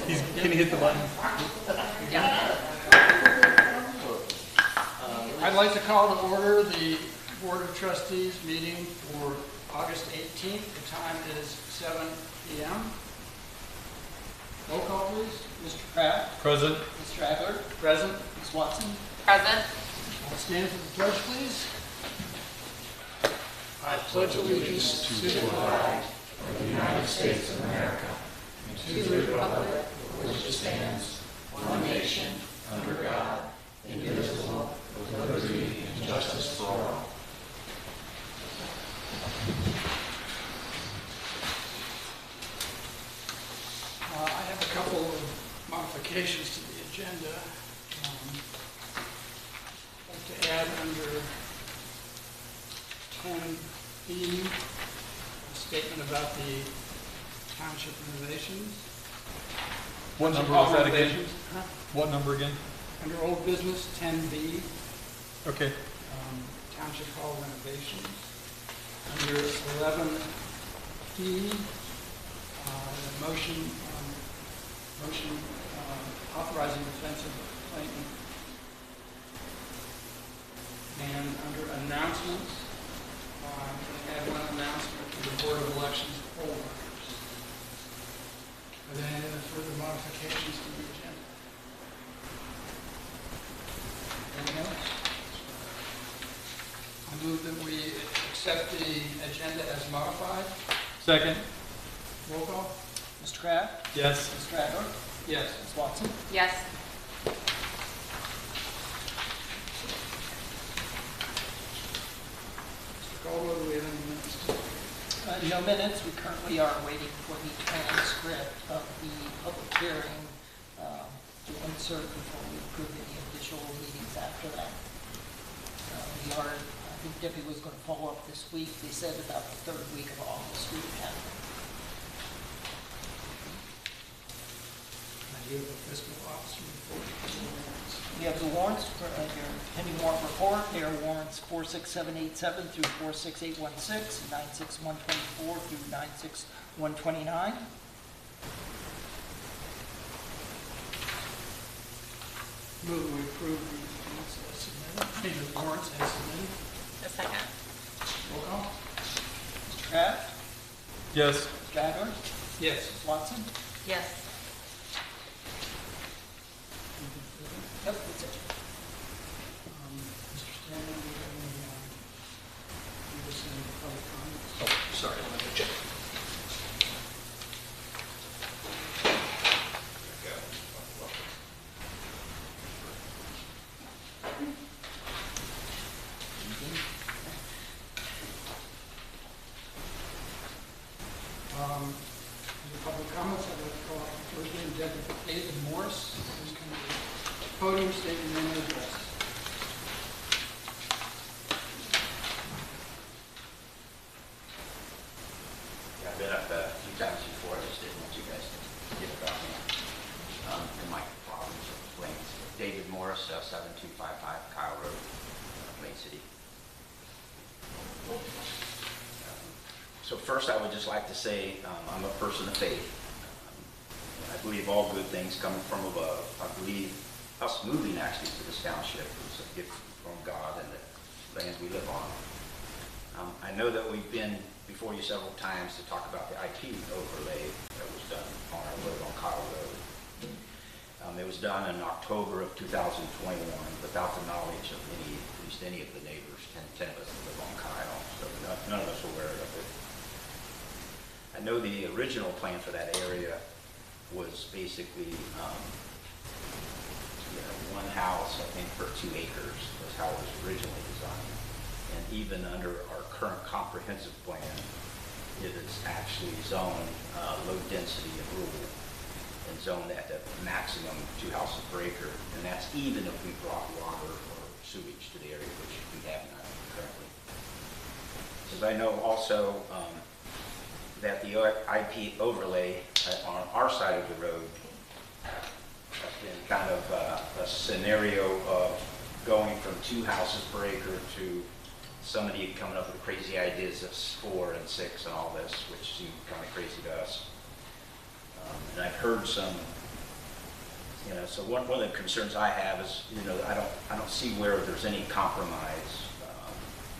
Can you hit the button? I'd like to call to order the Board of Trustees meeting for August 18th. The time is 7 p.m. Roll call, please. Mr. Kraft. Present. Mr. Adler. Present. Ms. Watson. Present. Stand for the pledge, please. I pledge allegiance to the flag of the United States of America and to the republic for which it stands, one nation, under God, indivisible, with liberty and justice for all. I have a couple of modifications to the agenda. I'd like to add under 10B, a statement about the township renovations. What number was that again? Huh? What number again? Under old business, 10B, Okay. township hall renovations. Under 11D, the motion authorizing offensive appointment. And under announcements, we have one announcement to the Board of Elections poll workers. Are there any other further modifications to the agenda? Anything else? I move that we accept the agenda as modified. Second. Roll call? Mr. Kraft? Yes. Mr. Adler? Yes. Ms. Watson? Yes. Mr. Caldwell, do we have any minutes to No minutes. We currently are waiting for the transcript of the public hearing to insert before we approve any official meetings after that. I think Debbie was going to follow up this week. They said about the third week of August we would have them. I do have a fiscal officer report. We have the warrants for your pending warrant report. They are warrants 46787 through 46816, 96124 through 96129. Move we approve the warrants as submitted. The warrants as submitted. A second. Roll call? Mr. Kraft? Yes. Mr. Adler? Yes. Ms. Watson? Yes. Yep, that's it. Mr. Stanley, do you have any, you were saying public comments? Oh, sorry. Let me check. The public comments, I'd like to call first name David Morris, who's going to the podium, state your name and address. Yeah, I've been up a few times before. I just didn't want you guys to get about me. The mic problems with lanes. David Morris, 7255 Kyle Road, Lane City. So first, I would just like to say I'm a person of faith. I believe all good things come from above. I believe us moving actually to this township is a gift from God and the land we live on. I know that we've been before you several times to talk about the IP overlay that was done on our road on Kyle Road. It was done in October of 2021 without the knowledge of at least any of the neighbors, 10 of us that live on Kyle, so none of us were aware of it. I know the original plan for that area was basically, one house, I think, per 2 acres was how it was originally designed. And even under our current comprehensive plan, it is actually zoned low density and rural, and zoned at the maximum 2 houses per acre. And that's even if we brought water or sewage to the area, which we have not currently. As I know also, that the IP overlay on our side of the road has been kind of a scenario of going from 2 houses per acre to somebody coming up with crazy ideas of 4 and 6 and all this, which seemed kind of crazy to us. And I've heard some You know, so one of the concerns I have is, you know, I don't see where there's any compromise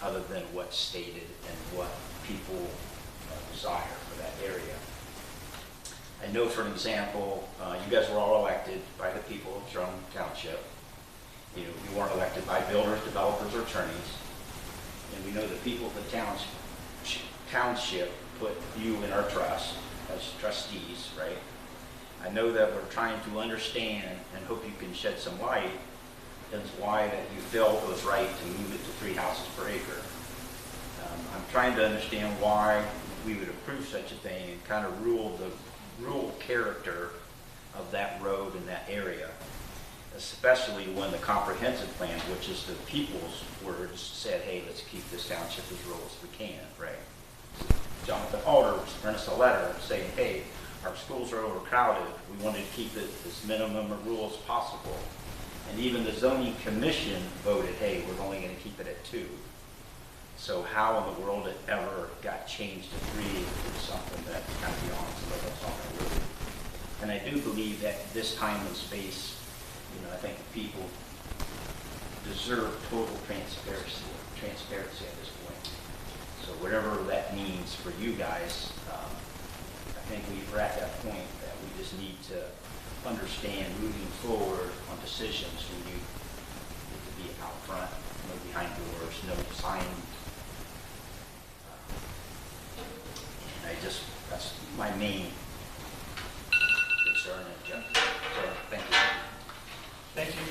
other than what's stated and what people desire for that area. I know, for an example, you guys were all elected by the people of Jerome Township. You know, you weren't elected by builders, developers, or attorneys. And we know the people of the township put you in our trust as trustees, right? I know that we're trying to understand and hope you can shed some light as why that you felt it was right to move it to 3 houses per acre. I'm trying to understand why we would approve such a thing and kind of rule the rural character of that road in that area, especially when the comprehensive plan, which is the people's words, said, hey, let's keep this township as rural as we can, right? Jonathan Alder sent us a letter saying, hey, our schools are overcrowded. We wanted to keep it as minimum of rural as possible. And even the zoning commission voted, hey, we're only going to keep it at 2. So how in the world it ever got changed to 3 is something that's kind of beyond some of us on our road. And I do believe that this time and space, you know, I think people deserve total transparency at this point. So whatever that means for you guys, I think we're at that point that we just need to understand moving forward on decisions. We need to be out front, no behind doors, no sign. And that's my main concern and objective. So thank you. Thank you.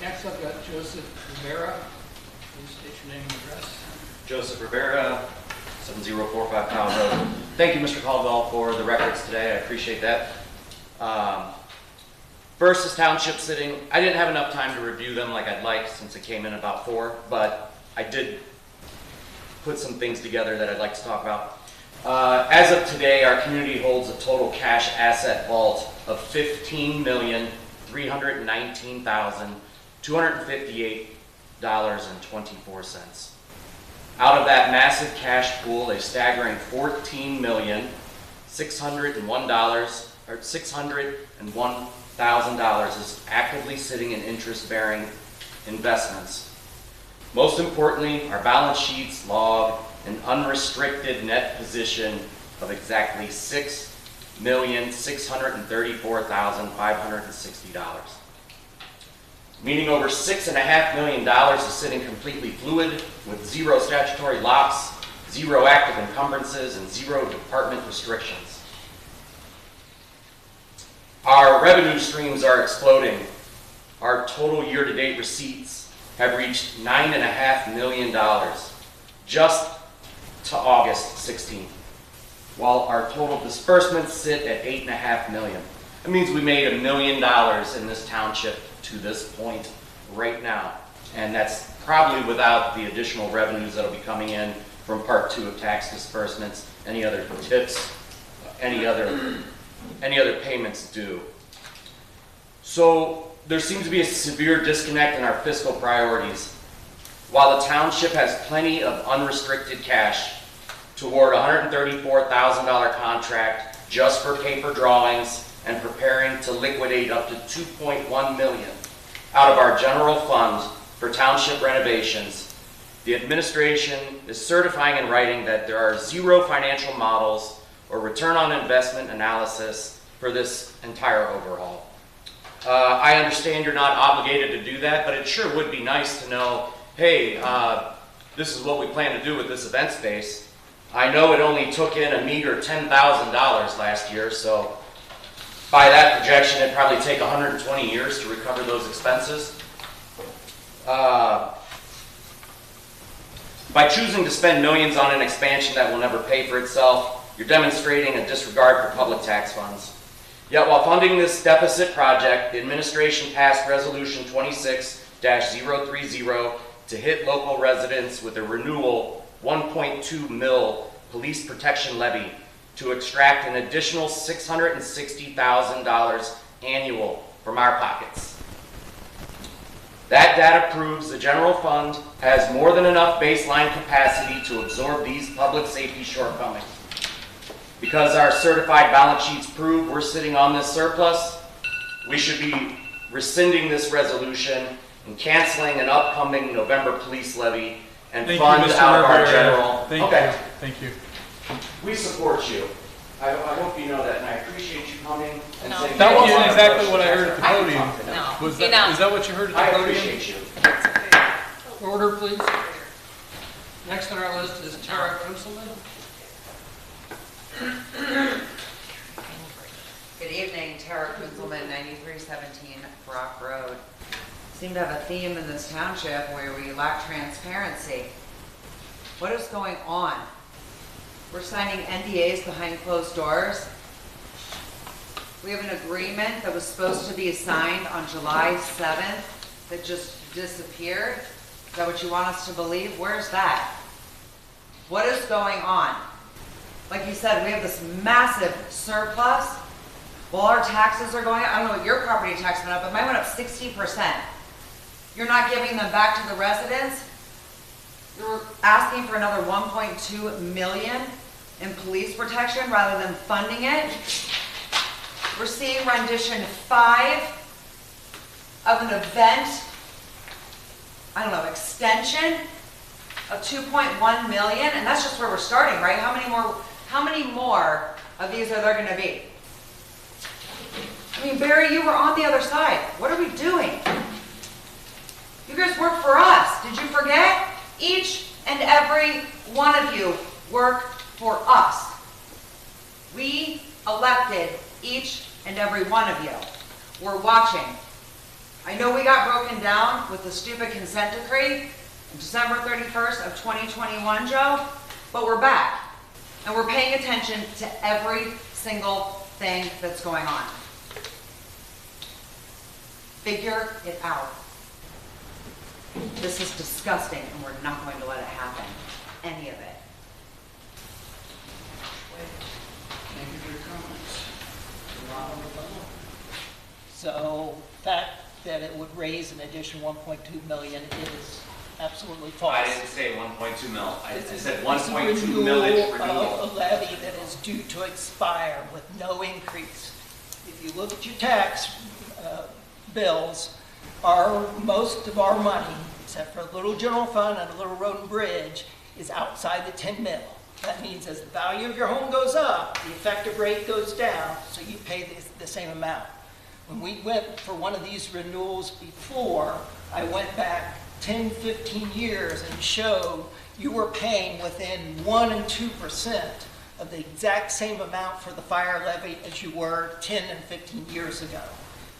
Next, I've got Joseph Rivera. Please state your name and address. Joseph Rivera, 7045 Town Road. Thank you, Mr. Caldwell, for the records today. I appreciate that. Versus Township sitting, I didn't have enough time to review them like I'd like since it came in about 4, but I did put some things together that I'd like to talk about. As of today, our community holds a total cash asset vault of $15,319,258.24. Out of that massive cash pool, a staggering $601,000 is actively sitting in interest-bearing investments. Most importantly, our balance sheets log an unrestricted net position of exactly $6,634,560. Meaning over $6.5 million is sitting completely fluid with 0 statutory locks, 0 active encumbrances, and 0 department restrictions. Our revenue streams are exploding. Our total year-to-date receipts have reached $9.5 million just to August 16th, while our total disbursements sit at $8.5 million. That means we made $1 million in this township to this point right now, and that's probably without the additional revenues that'll be coming in from Part 2 of tax disbursements, any other tips, any other payments due. So there seems to be a severe disconnect in our fiscal priorities. While the township has plenty of unrestricted cash toward a $134,000 contract just for paper drawings and preparing to liquidate up to $2.1 million out of our general fund for township renovations, the administration is certifying in writing that there are 0 financial models or return on investment analysis for this entire overhaul. I understand you're not obligated to do that, but it sure would be nice to know, hey, this is what we plan to do with this event space. I know it only took in a meager $10,000 last year, so by that projection, it'd probably take 120 years to recover those expenses. By choosing to spend millions on an expansion that will never pay for itself, you're demonstrating a disregard for public tax funds. Yet while funding this deficit project, the administration passed Resolution 26-030 to hit local residents with a renewal $1.2 mil police protection levy to extract an additional $660,000 annual from our pockets. That data proves the general fund has more than enough baseline capacity to absorb these public safety shortcomings. Because our certified balance sheets prove we're sitting on this surplus, we should be rescinding this resolution and canceling an upcoming November police levy and Thank you, fund Mr. out of our Rivera. general. Thank Okay. you, thank you. We support you. I hope you know that, and I appreciate you coming and No. saying. That you wasn't want exactly to- what I heard at the podium. No. Was Enough. that, is that what you heard I at the podium? appreciate you. Order, please. Next on our list is Tara Kunselman. Good evening, Tara Kunzelman, 9317 Brock Road. Seem to have a theme in this township where we lack transparency. What is going on? We're signing NDAs behind closed doors. We have an agreement that was supposed to be signed on July 7th that just disappeared. Is that what you want us to believe? Where's that? What is going on? Like you said, we have this massive surplus. Well, our taxes are going up. I don't know what your property tax went up, but mine went up 60%. You're not giving them back to the residents. You're asking for another 1.2 million in police protection rather than funding it. We're seeing rendition 5 of an event, I don't know, extension of 2.1 million, and that's just where we're starting, right? How many more of these are there gonna be? I mean, Barry, you were on the other side. What are we doing? You guys work for us. Did you forget? Each and every one of you work for us. We elected each and every one of you. We're watching. I know we got broken down with the stupid consent decree on December 31st of 2021, Joe, but we're back. And we're paying attention to every single thing that's going on. Figure it out. This is disgusting, and we're not going to let it happen. Any of it. Thank you for your comments. So the fact that it would raise an additional 1.2 million is absolutely false. I didn't say 1.2 mil. I This is- said this is 1.2 millage Of renewal. a levy that is due to expire with no increase. If you look at your tax bills, most of our money, except for a little general fund and a little road and bridge, is outside the 10 mil. That means as the value of your home goes up, the effective rate goes down, so you pay the same amount. When we went for one of these renewals before, I went back 10, 15 years and showed you were paying within 1 and 2% of the exact same amount for the fire levy as you were 10 and 15 years ago.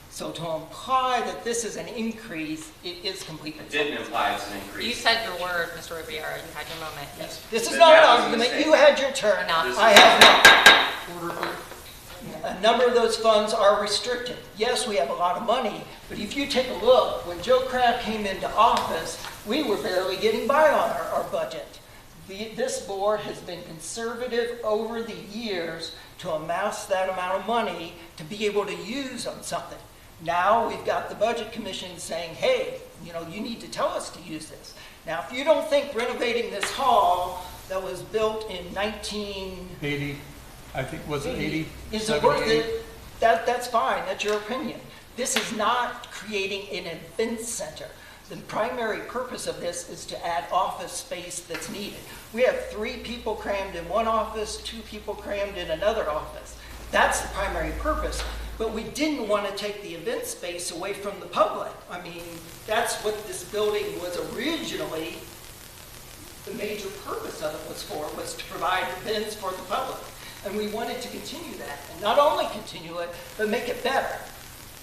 So to imply that this is an increase, it is completely It didn't false. imply it's an You increase. said your word, Mr. Riviera. You had your moment. Yes. This is Then not an that was a argument. mistake. You had your turn. Enough. I have not. Order, please. A number of those funds are restricted. Yes, we have a lot of money, but if you take a look, when Joe Kraft came into office, we were barely getting by on our budget. This board has been conservative over the years to amass that amount of money to be able to use on something. Now we've got the Budget Commission saying, hey, you need to tell us to use this. Now, if you don't think renovating this hall that was built in 80, I think, was it 80? is it worth it? That's fine, that's your opinion. This is not creating an event center. The primary purpose of this is to add office space that's needed. We have 3 people crammed in one office, 2 people crammed in another office. That's the primary purpose. But we didn't want to take the event space away from the public. I mean, that's what this building was originally, the major purpose of it was to provide events for the public. And we wanted to continue that, and not only continue it, but make it better.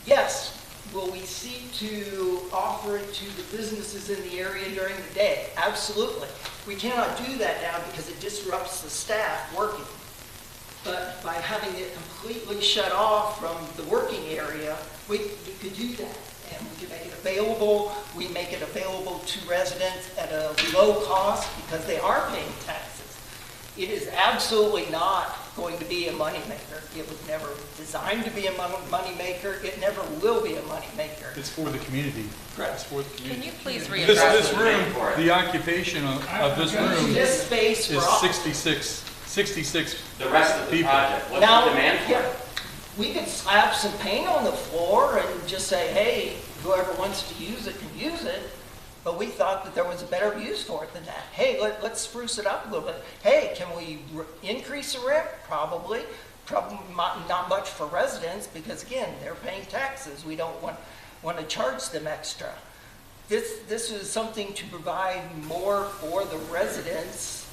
Yes, will we seek to offer it to the businesses in the area during the day? Absolutely. We cannot do that now because it disrupts the staff working. But by having it completely shut off from the working area, we could do that. And we could make it available. We make it available to residents at a low cost because they are paying taxes. It is absolutely not going to be a moneymaker. It was never designed to be a moneymaker. It never will be a moneymaker. It's for the community. Correct. It's for the Can community. you please This readdress? room, the occupation of this room This space for is office. 66 66, The rest of the People. project, what's Now, the demand for yeah, it? we could slap some paint on the floor and just say, hey, whoever wants to use it can use it. But we thought that there was a better use for it than that. Hey, let's spruce it up a little bit. Hey, can we increase the rent? Probably. Probably not much for residents because again, they're paying taxes. We don't want to charge them extra. This is something to provide more for the residents.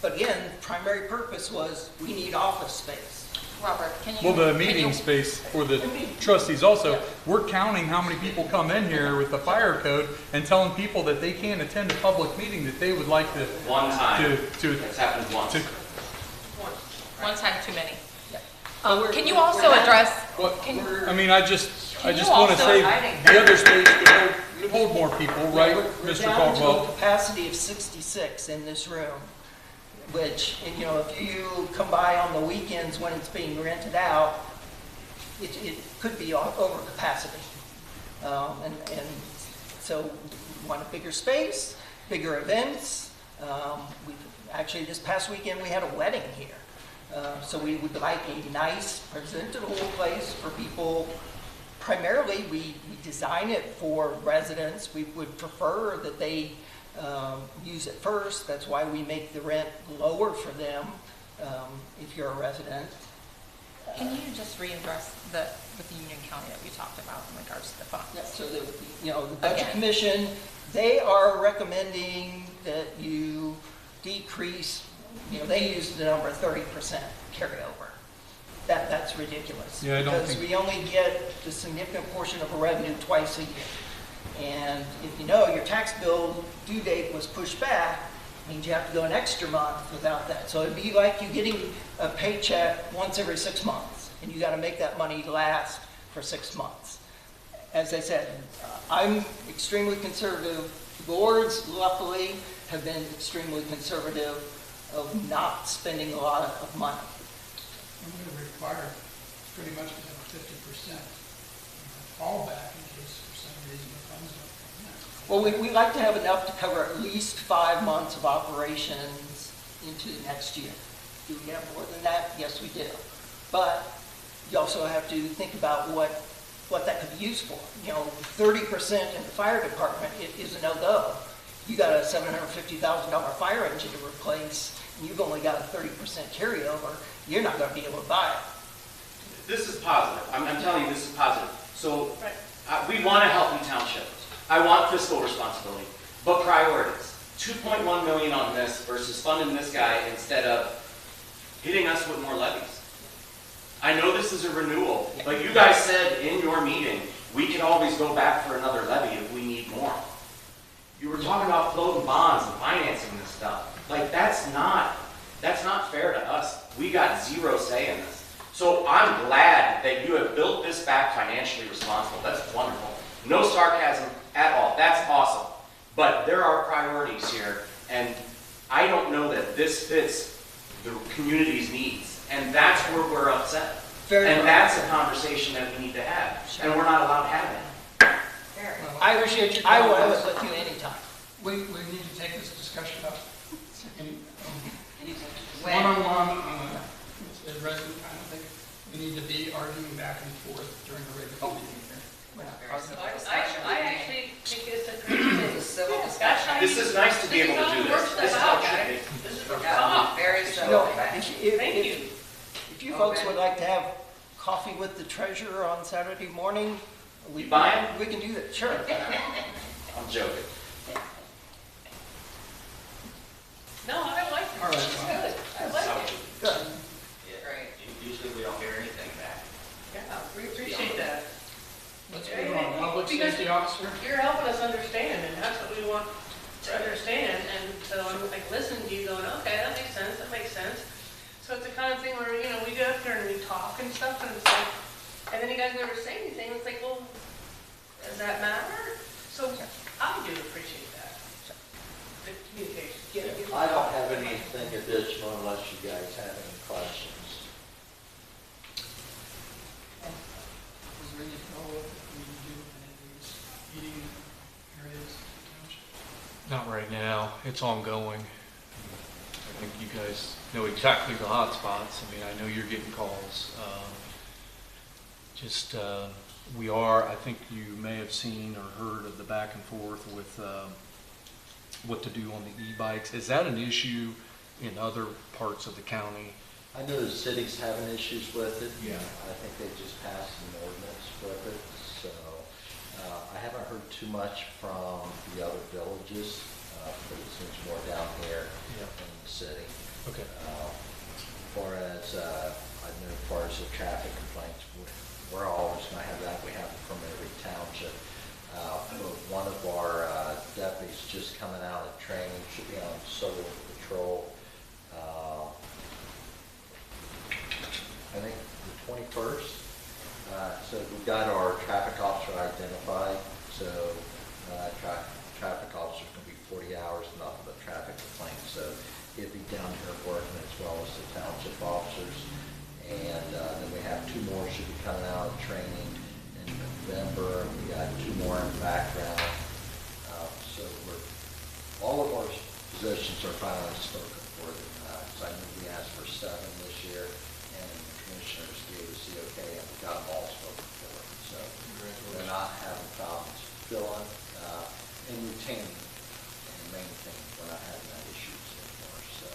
But again, primary purpose was we need office space. Robert, can you? well, the can meeting you- space for the trustees also, Yeah. we're counting how many people come in here with the fire code and telling people that they can't attend a public meeting that they would like to, One time, to, it's happened once. to, One time too many. We're- Can you we're also not- address, what, Can- I mean, I just Can you want to also- say hiding. the other space could hold more people, right, We're Mr. down to a Caldwell? capacity of 66 in this room, which, and, you know, if you come by on the weekends when it's being rented out, it could be over capacity. And so we want a bigger space, bigger events. Actually, this past weekend, we had a wedding here. So we would like a nice, presentable place for people. Primarily, we design it for residents. We would prefer that they use it first. That's why we make the rent lower for them if you're a resident. can you just readdress with the Union County that we talked about in regards to the funds? Yeah, so the, you know, the Budget Again. Commission, they are recommending that you decrease, you know, they use the number 30% carryover. That's ridiculous. Yeah, I don't Because think- we only get the significant portion of a revenue twice a year. And if you know your tax bill due date was pushed back, means you have to go an extra month without that. So it'd be like you getting a paycheck once every 6 months, and you gotta make that money last for 6 months. As I said, I'm extremely conservative. The boards, luckily, have been extremely conservative of not spending a lot of money. I'm going to require pretty much to have a 50% fallback in case for some reason the funds don't come in. Well, we like to have enough to cover at least 5 months of operations into the next year. Do we have more than that? Yes, we do. But you also have to think about what that could be used for. You know, 30% in the fire department is a no-go. You got a $750,000 fire engine to replace, and you've only got a 30% carryover, you're not gonna be able to buy it. This is positive. I'm telling you, this is positive. So we want to help you township. I want fiscal responsibility, but priorities. 2.1 million on this versus funding this guy instead of hitting us with more levies. I know this is a renewal, but you guys said in your meeting, we can always go back for another levy if we need more. You were talking about floating bonds and financing this stuff. Like, that's not fair to us. We got zero say in this. So I'm glad that you have built this back financially responsible. That's wonderful. No sarcasm at all. That's awesome. But there are priorities here, and I don't know that this fits the community's needs. And that's where we're upset. Very And well. that's a conversation that we need to have. And we're not allowed to have it. Well, I appreciate your I will have comments. it with you anytime. We need to take this discussion up in When? one-on-one, as a resident, I don't think we need to be arguing back and forth during the regular meeting here. I actually think it's a great Civil discussion. This is nice to be able to do this. This is how it should be. This is for Yeah, fun. very You civil. know, Thank you. if you folks would like to have coffee with the treasurer on Saturday morning, You buying? we can do that, sure. I'm joking. No, I like it. All right, It's well. good. I like it. Good. Great. Usually we don't hear anything back. Yeah, we appreciate that. Let's move on. Public Because safety officer? You're helping us understand, and that's what we want to understand. And so I'm like listening to you going, okay, that makes sense, that makes sense. So it's the kind of thing where, you know, we go up there and we talk and stuff, and it's like, and then you guys never say anything. It's like, well, does that matter? So I do appreciate that. The communication. I don't have anything additional unless you guys have any questions. Is there any follow-up we need to do in any of these eating areas in the township? Not right now. It's ongoing. think you guys know exactly the hot spots. I mean, I know you're getting calls. I think you may have seen or heard of the back and forth with what to do on the e-bikes. Is that an issue in other parts of the county? I know the cities having issues with it. Yeah. I think they just passed an ordinance with it, so I haven't heard too much from the other villages, but it seems more down here Yeah. in the city. Okay. As far as, I know as far as the traffic complaints, we're always gonna have that. We have it from every township. But one of our deputies just coming out of training, should be on solo patrol, I think the 21st. So we've got our traffic officer identified. So traffic officer's gonna be 40 hours, nothing but traffic complaints. So he'll be down here working as well as the township officers. And then we have 2 more should be coming out of training in November. We got 2 more in the background. So all of our positions are finally spoken for. So I know we asked for 7 this year, and the commissioners gave us the okay, and we got them all spoken for. So we're not having problems filling and retaining. And the main thing, we're not having that issues anymore. So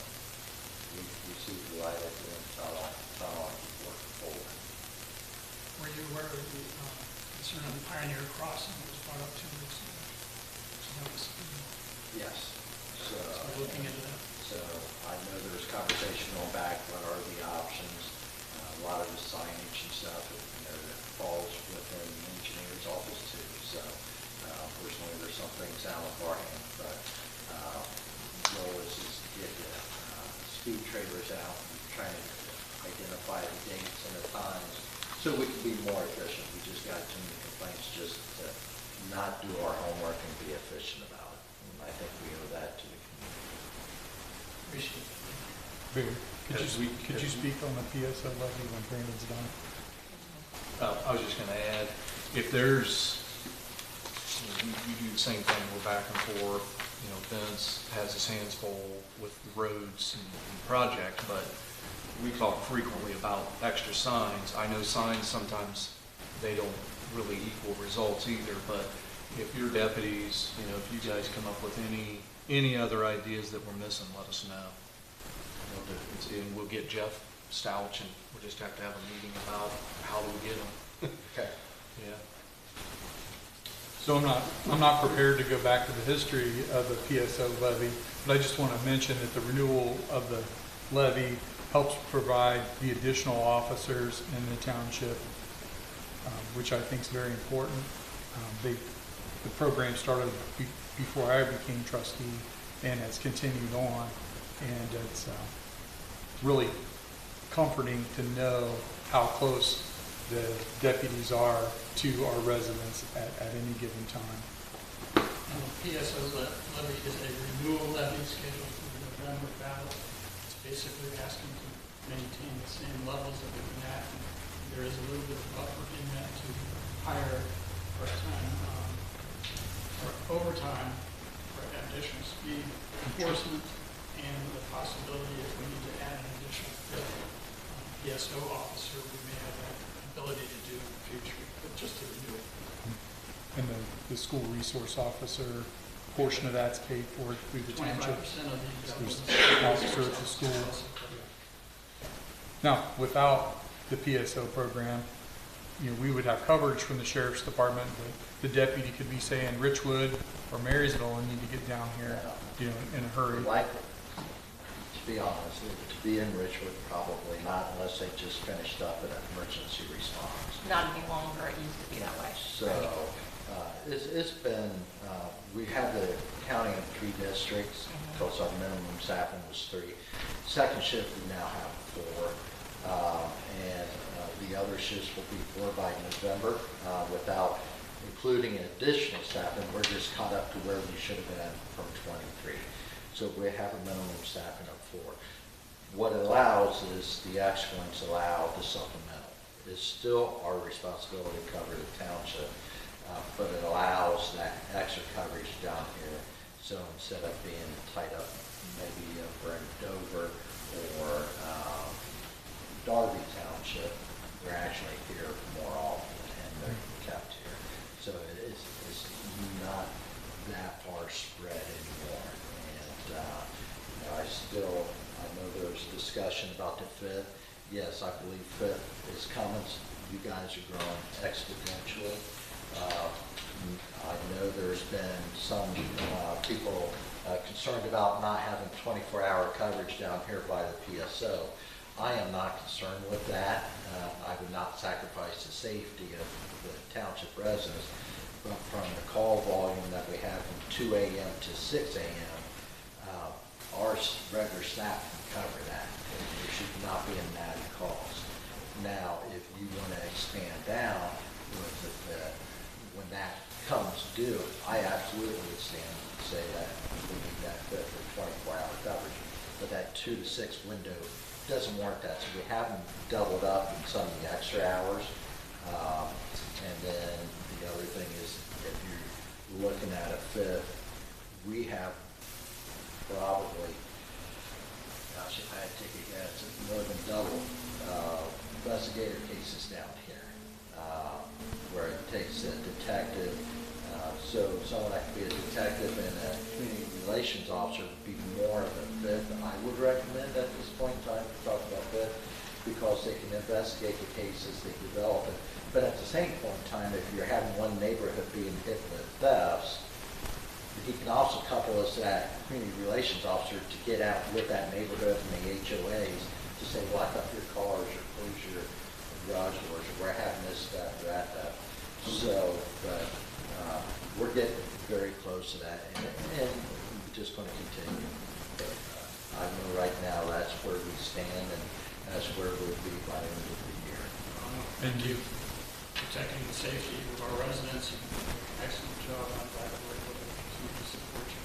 we see the light at the end of the tunnel, and keep working forward. Were you aware of the concern of the Pioneer Crossing that was brought up 2 weeks ago? So that was, Yes. So we're looking into that. So I know there's conversation going back, what are the options? A lot of the signage and stuff, that falls within the engineer's office too. So unfortunately, there's some things out of our hands, but the goal is to get the speed trailers out and trying to identify the dates and the times so we can be more efficient. We just got too many complaints just to not do our homework and be efficient about it. And I think we owe that to the community. Appreciate it. Barry, could you speak on the PSO levy when Brandon's done? I was just going to add, if there's, you do the same thing, we're back and forth, Vince has his hands full with the roads and project, but we talk frequently about extra signs. I know signs sometimes, they don't really equal results either, but if your deputies, if you guys come up with any other ideas that we're missing, let us know. And we'll get Jeff Stouch, and we'll just have to have a meeting about how do we get them. Okay. Yeah. So I'm not prepared to go back to the history of the PSO levy, but I just want to mention that the renewal of the levy helps provide the additional officers in the township, which I think is very important. The program started before I became trustee and has continued on, and it's really comforting to know how close the deputies are to our residents at any given time. And the PSO levy is a renewal levy scheduled for the November ballot. It's basically asking to maintain the same levels that we've been at. There is a little bit of buffer in that to hire part-time or overtime for additional speed enforcement, and the possibility if we need to add an additional PSO officer, we may have that ability to do in the future, but just to renew it. And the school resource officer portion of that's paid for through the township. 25% of There's the an officer at the school. Now, without the PSO program, we would have coverage from the sheriff's department, but the deputy could be, say, in Richwood or Marysville and need to get down here, in a hurry. Likely, to be honest, to be in Richwood, probably not unless they just finished up an emergency response. Not any longer, it used to be that way. So it's been, we have the county in 3 districts because our minimum staffing was 3. Second shift, we now have 4. And the other shifts will be 4 by November without including additional staffing. We're just caught up to where we should have been from 23. So we have a minimum staffing of 4. What it allows is the extra ones allow the supplemental. It's still our responsibility to cover the township, but it allows that extra coverage down here So instead of being tied up maybe over in Dover or Darby Township, they're actually here more often and they're kept here. So it's not that far spread anymore. And I know there's discussion about the fifth. Yes, I believe fifth is coming. You guys are growing exponentially. I know there's been some people concerned about not having 24-hour coverage down here by the PSO. I am not concerned with that. I would not sacrifice the safety of the township residents, but from the call volume that we have from 2 a.m. to 6 a.m., our regular staff can cover that. There should not be an added cost. Now, if you want to expand down with the fifth, when that comes due, I absolutely would say that we need that fifth for 24-hour coverage. But that 2 to 6 window doesn't warrant that. So we haven't doubled up in some of the extra hours. And then the other thing is, if you're looking at a fifth, we have probably, gosh, if I had to take a guess, more than double investigator cases down here, where it takes a detective. So someone that could be a detective and a community relations officer would be more of a fifth. I would recommend at this point in time to talk about fifth because they can investigate the cases, they develop it. But at the same point in time, if you're having one neighborhood being hit with thefts, he can also couple us that community relations officer to get out with that neighborhood and the HOAs to say, well, I thought your cars or close your garage doors or we're having this stuff or that stuff. So, but we're getting very close to that and we're just going to continue. But I know right now that's where we stand and that's where we'll be by the end of the year. Thank you. Protecting the safety of our residents. Excellent job on that. We're able to continue to support you.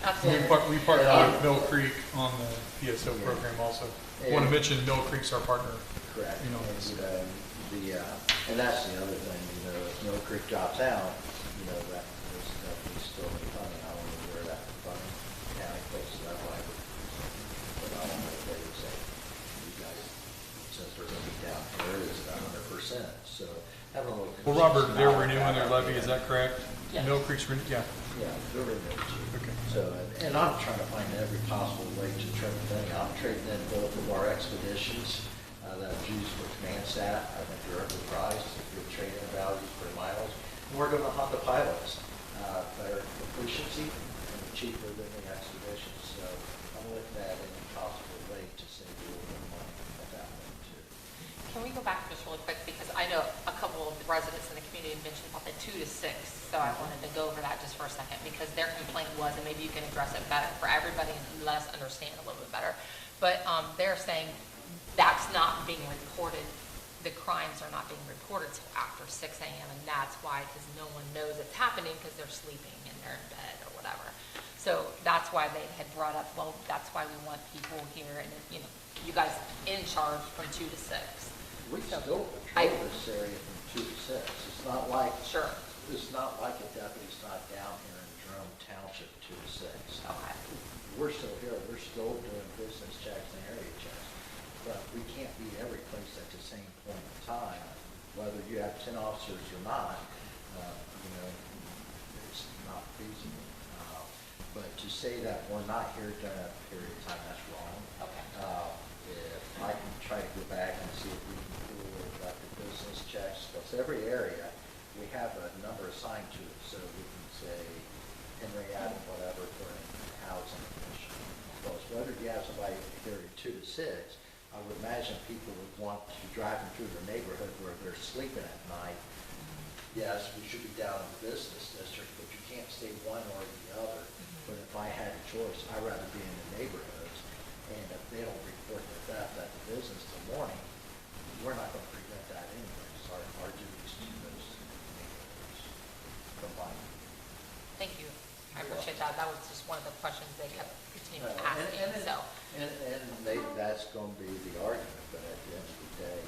Absolutely. We partner with Mill Creek on the PSO program also. I want to And- mention Mill Creek's our partner. Correct. You know, And that's the other thing, if Mill Creek drops out, that is definitely still be funding. I don't know where that funding county places that way. But I don't know if they would say, you guys, since they're going to be down here, it's 100%. So having a little. Well, Robert, they're consistency renewing their about levy, that. is that correct? Yes. Mill Creek's yeah. Yeah, they're renewing too. Okay. So, and I'm trying to find every possible way to trim the thing. I'm trading in both of our expeditions that I've used for command staff. I think they're overpriced. Good trade-in values per miles. And we're going to hunt the pilots. Better efficiency and cheaper than the expeditions. So I'm looking at any possible way to save a little bit of money at that one too. Can we go back just really quick, because I know a couple of the residents in the community mentioned about the 2 to 6, so I wanted to go over that just for a second, because their complaint was, and maybe you can address it better for everybody and let us understand a little bit better, but they're saying that's not being reported, the crimes are not being reported till after 6 a.m., and that's why, because no one knows it's happening because they're sleeping and they're in bed or whatever. So that's why they had brought up, well, that's why we want people here, and, you guys in charge from 2 to 6. We So, still patrol this area from 2 to 6. It's not like. Sure. It's not like a deputy's not down here in Jerome Township 2 to 6. Okay. We're still here. We're still doing business checks and area checks. But we can't be every place at the same point in time. Whether you have 10 officers or not, it's not feasible. But to say that we're not here during that period of time, that's wrong. Okay. If I can try to go back and see if we can pull like the business checks, because every area, we have a number assigned to it. So we can say Henry Adam, whatever, for housing commission. Because whether you have somebody here at 2 to 6, I would imagine people would want to drive them through their neighborhood where they're sleeping at night. Yes, we should be down in the business district, but you can't stay one or the other. But if I had a choice, I'd rather be in the neighborhoods. And if they don't report the theft at the business till morning, we're not going to prevent that anyways. Our duty is to those neighborhoods combined. Thank you. I appreciate that. That was just one of the questions they kept continuing to ask me, so. That's going to be the argument, but at the end of the day,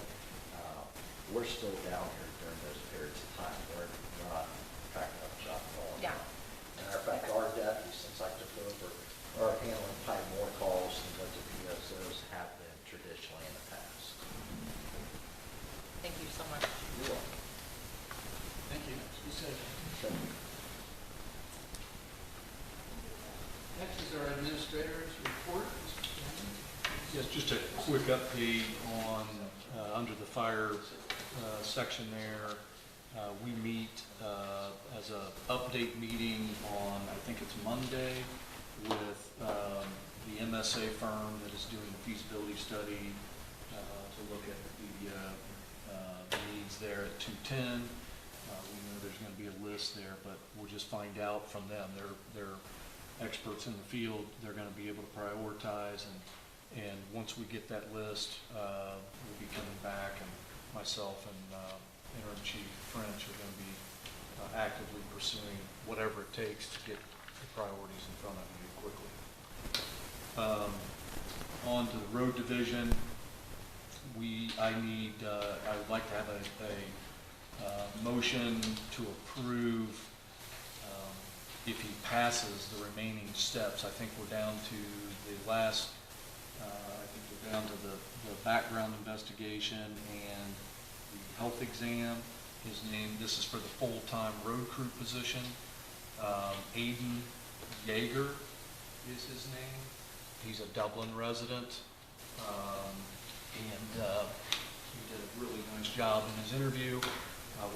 we're still down here during those periods of time. We're not packing up shop all the Yeah. time. Matter of fact, our deputies, since just a quick update on, under the fire section there. We meet as a update meeting on, I think it's Monday, with the MSA firm that is doing the feasibility study to look at the needs there at 210. We know there's going to be a list there, but we'll just find out from them. They're experts in the field. They're going to be able to prioritize, and once we get that list, we'll be coming back, and myself and Interim Chief French are going to be actively pursuing whatever it takes to get the priorities in front of you quickly. On to the road division, I would like to have a motion to approve, if he passes the remaining steps. I think we're down to the last, I think we're down to the background investigation and the health exam. His name, this is for the full-time road crew position. Aiden Yeager is his name. He's a Dublin resident. And he did a really nice job in his interview.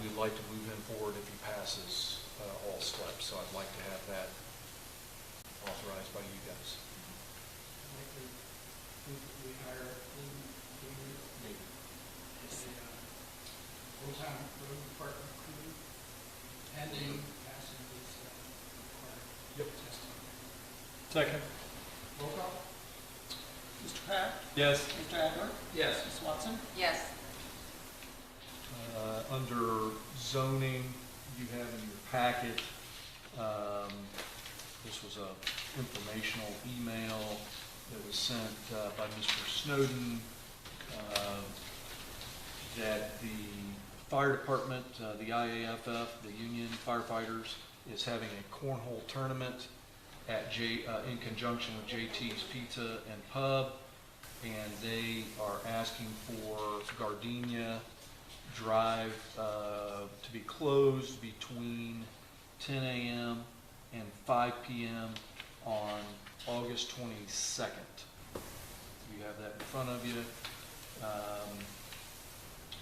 We'd like to move him forward if he passes all steps. So I'd like to have that authorized by you guys. I'd like to move that we hire as a full-time road department crew, pending passing this required testing. Second. Roll call. Mr. Pratt? Yes. Mr. Adler? Yes. Ms. Watson? Yes. Under zoning, you have in your packet, this was a informational email that was sent by Mr. Snowden, that the fire department, the IAFF, the union firefighters, is having a cornhole tournament at in conjunction with JT's Pizza and Pub, and they are asking for Gardenia Drive to be closed between 10 a.m. and 5 p.m. on August 22nd. You have that in front of you.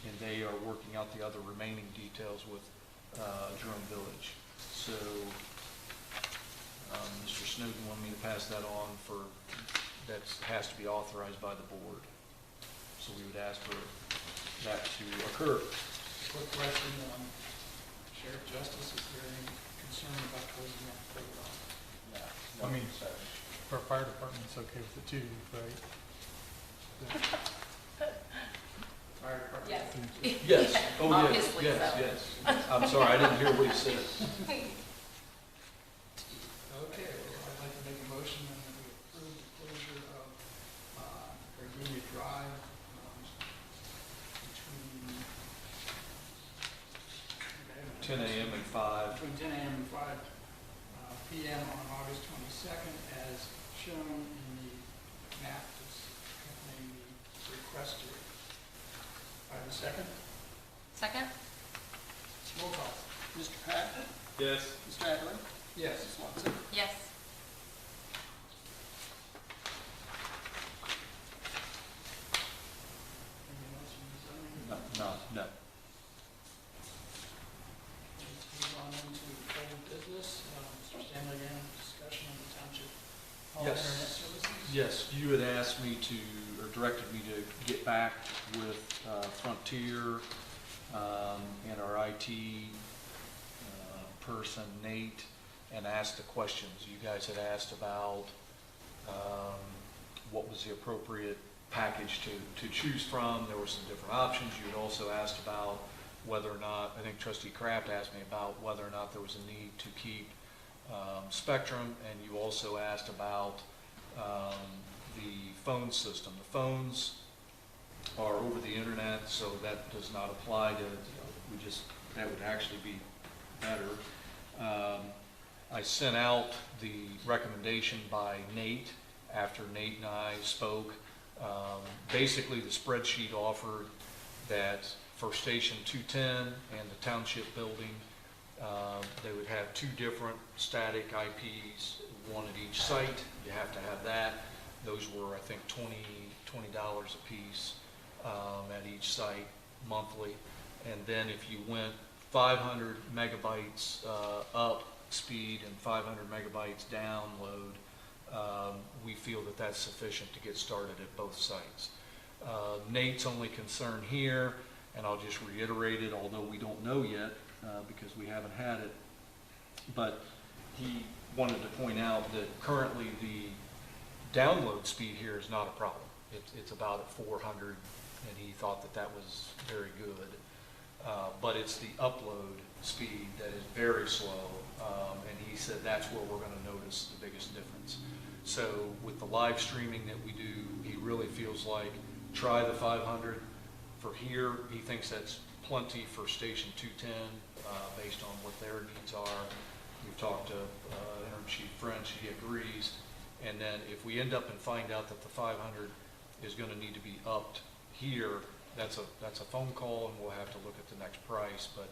And they are working out the other remaining details with Jerome Village. So Mr. Snowden wanted me to pass that on that has to be authorized by the board. So we would ask for that to occur. Quick question, Sheriff Justice, is there any concern about closing that program? I mean, for fire department, it's okay with it too, right? Fire department? Yes. Yes. Oh, yes, Obviously yes, so. yes. I'm sorry, I didn't hear what he said. Okay, well, I'd like to make a motion that we approve the closure of Gardenia Drive between 10 a.m. and 5. between 10 a.m. and 5 p.m. on August 22nd, as shown in the map that's accompanying the request here. I have a second. Second? Roll call. Mr. Pratt? Yes. Mr. Adler? Yes. Ms. Watson? Yes. Anything else from the zoning? No. Let's move on into old business. Mr. Stanley, again, discussion on the township hall internet Yes. services. Yes, you had asked me to, or directed me to get back with Frontier and our IT person, Nate, and asked the questions. You guys had asked about what was the appropriate package to choose from. There were some different options. You had also asked about whether or not, I think Trustee Kraft asked me about whether or not there was a need to keep Spectrum, and you also asked about the phone system. The phones are over the internet, so that does not apply to, that would actually be better. I sent out the recommendation by Nate after Nate and I spoke. Basically, the spreadsheet offered that for Station 210 and the Township building, they would have two different static IPs, one at each site. You have to have that. Those were, I think, $20 a piece at each site monthly. And then if you went 500 megabytes up speed and 500 megabytes download, we feel that that's sufficient to get started at both sites. Nate's only concern here, and I'll just reiterate it, although we don't know yet because we haven't had it, but he wanted to point out that currently the download speed here is not a problem. It's about at 400, and he thought that that was very good. But it's the upload speed that is very slow, and he said that's where we're going to notice the biggest difference. So with the live streaming that we do, he really feels like try the 500. For here, he thinks that's plenty for Station 210 based on what their needs are. We've talked to Interim Chief French, he agrees. And then if we end up and find out that the 500 is going to need to be upped here, that's a phone call, and we'll have to look at the next price. But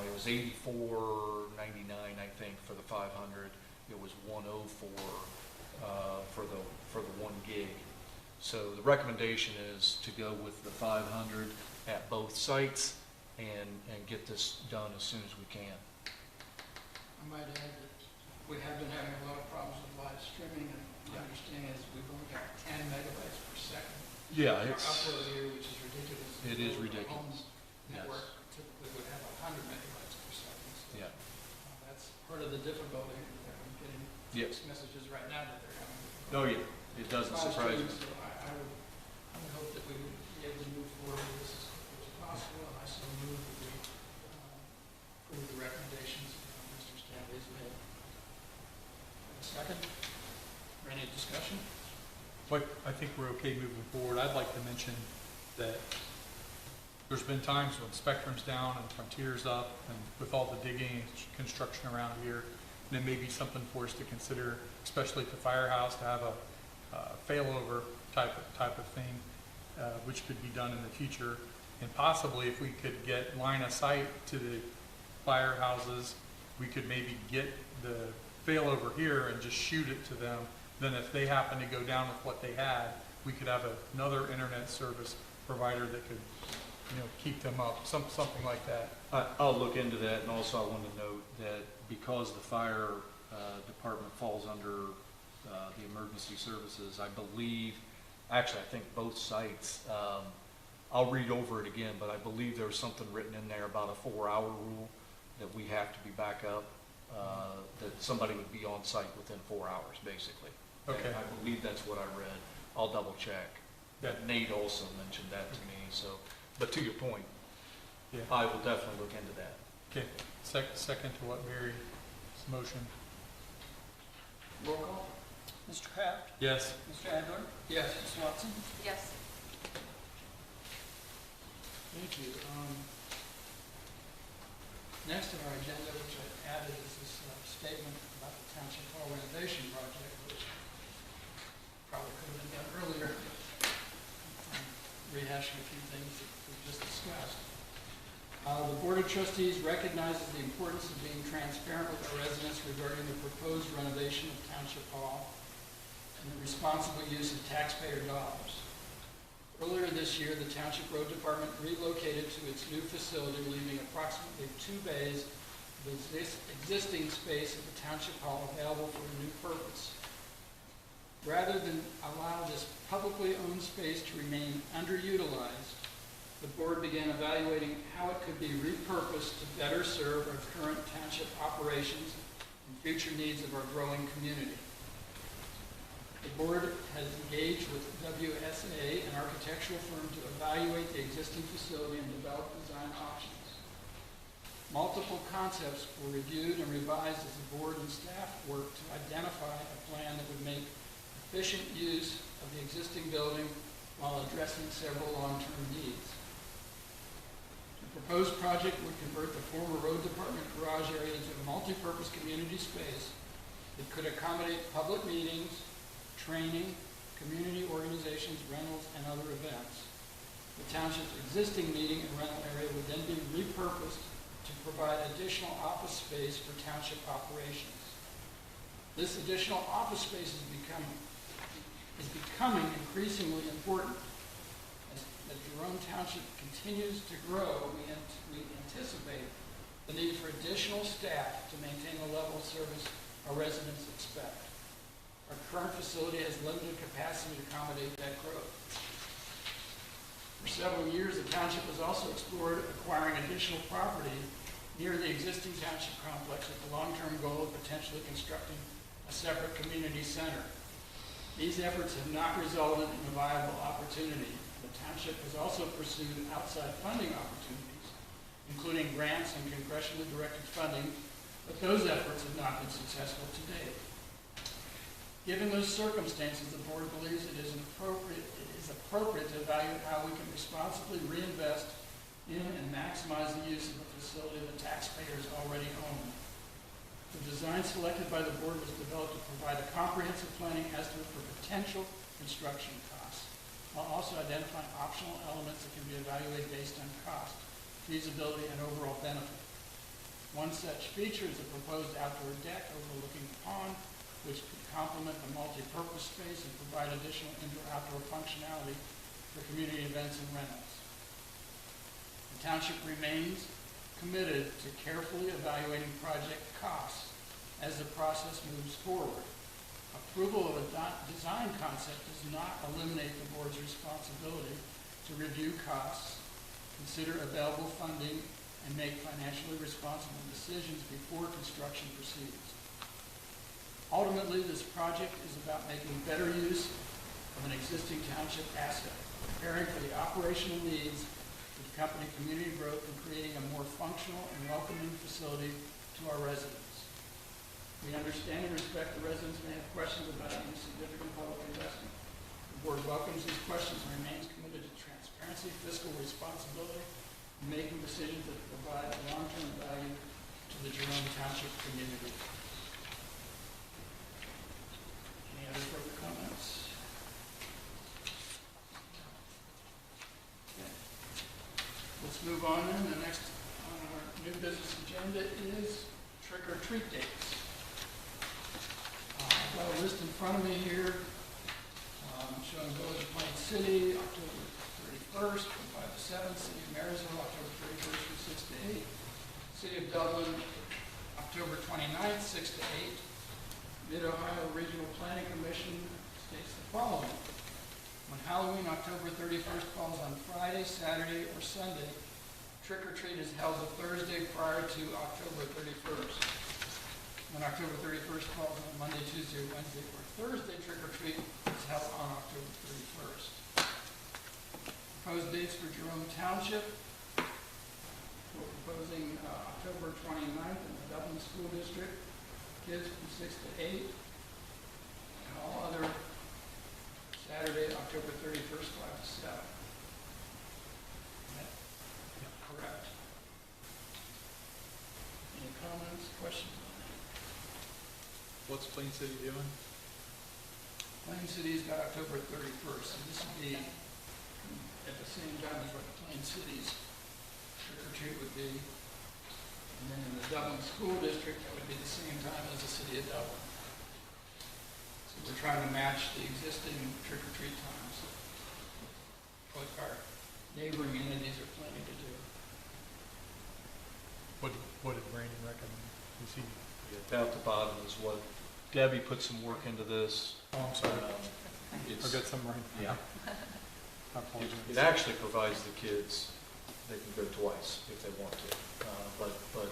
it was $84.99, I think, for the 500. It was $104 for the 1 gig. So the recommendation is to go with the 500 at both sites and get this done as soon as we can. I might add that we have been having a lot of problems with live streaming, and my understanding is we've only got 10 megabytes per second. Yeah, Our it's upload here, which is ridiculous. It is The ridiculous. home's network typically would have 100 megabytes per second. So, yeah. that's part of the difficulty that I'm getting Yes. messages right now that they're having. Oh yeah, it doesn't Live surprise me. streaming, so I would hope that we would be able to move forward with this as quickly as possible, and I so move that we approve the recommendations Mr. Stanley's made. A second? Or any discussion? But I think we're okay moving forward. I'd like to mention that there's been times when Spectrum's down and Frontier's up, and with all the digging and construction around here, and it may be something for us to consider, especially at the firehouse, to have a failover type of thing, which could be done in the future. And possibly if we could get line of sight to the firehouses, we could maybe get the failover here and just shoot it to them. Then if they happen to go down with what they had, we could have another internet service provider that could, keep them up, something like that. I'll look into that, and also I want to note that because the fire department falls under the emergency services, I believe, actually I think both sites, I'll read over it again, but I believe there was something written in there about a 4-hour rule that we have to be back up, that somebody would be on site within 4 hours, basically. Okay. And I believe that's what I read. I'll double check. Yeah. Nate also mentioned that to me, so, but to your point, Yeah. I will definitely look into that. Okay, second to what Mary's motion. Roll call. Mr. Kraft? Yes. Mr. Adler? Yes. Ms. Watson? Yes. Thank you. Next on our agenda, which I added, is this statement about the Township Hall renovation project, which probably could have been done earlier. Rehashing a few things that we've just discussed. The Board of Trustees recognizes the importance of being transparent with our residents regarding the proposed renovation of Township Hall and the responsible use of taxpayer dollars. Earlier this year, the Township Road Department relocated to its new facility, leaving approximately 2 bays of existing space at the Township Hall available for a new purpose. Rather than allow this publicly owned space to remain underutilized, the board began evaluating how it could be repurposed to better serve our current township operations and future needs of our growing community. The board has engaged with WSA, an architectural firm, to evaluate the existing facility and develop design options. Multiple concepts were reviewed and revised as the board and staff worked to identify a plan that would make efficient use of the existing building while addressing several long-term needs. The proposed project would convert the former road department garage area into a multi-purpose community space that could accommodate public meetings, training, community organizations, rentals, and other events. The township's existing meeting and rental area would then be repurposed to provide additional office space for township operations. This additional office space has become is becoming increasingly important. As the Jerome Township continues to grow, we anticipate the need for additional staff to maintain the level of service our residents expect. Our current facility has limited capacity to accommodate that growth. For several years, the township has also explored acquiring additional property near the existing township complex with the long-term goal of potentially constructing a separate community center. These efforts have not resulted in a viable opportunity. The township has also pursued outside funding opportunities, including grants and congressionally directed funding, but those efforts have not been successful to date. Given those circumstances, the board believes it is appropriate to evaluate how we can responsibly reinvest in and maximize the use of a facility that taxpayers already own. The design selected by the board was developed to provide a comprehensive planning estimate for potential construction costs, while also identifying optional elements that can be evaluated based on cost, feasibility, and overall benefit. One such feature is a proposed outdoor deck overlooking the pond, which could complement the multi-purpose space and provide additional indoor-outdoor functionality for community events and rentals. The township remains committed to carefully evaluating project costs as the process moves forward. Approval of a design concept does not eliminate the board's responsibility to review costs, consider available funding, and make financially responsible decisions before construction proceeds. Ultimately, this project is about making better use of an existing township asset, preparing for the operational needs to accompany community growth and creating a more functional and welcoming facility to our residents. We understand and respect the residents may have questions about any significant public investment. The board welcomes these questions and remains committed to transparency, fiscal responsibility, and making decisions that provide long-term value to the Jerome Township community. Any other further comments? Okay. Let's move on then. The next on our new business agenda is trick-or-treat dates. I've got a list in front of me here showing Village of Plain City, October 31st from 5 to 7, City of Marysville, October 31st from 6 to 8, City of Dublin, October 29th, 6 to 8. Mid-Ohio Regional Planning Commission states the following. When Halloween, October 31st falls on Friday, Saturday, or Sunday, trick-or-treat is held the Thursday prior to October 31st. When October 31st falls on Monday, Tuesday, Wednesday, or Thursday, trick-or-treat is held on October 31st. Proposed dates for Jerome Township. We're proposing October 29th in the Dublin School District. Kids from 6 to 8. And all other Saturday, October 31st, 5 to 7. Is that correct? Any comments, questions on that? What's Plain City doing? Plain City's got October 31st, and this would be at the same time as what the Plain City's trick-or-treat would be. And then in the Dublin School District, that would be the same time as the City of Dublin. So we're trying to match the existing trick-or-treat times. What our neighboring entities are planning to do. What did Brandon recommend? Is he? Yeah, down at the bottom is what, Debbie put some work into this. Oh, I'm sorry. It's- I've got some right. Yeah. I apologize. It actually provides the kids, they can go twice if they want to. But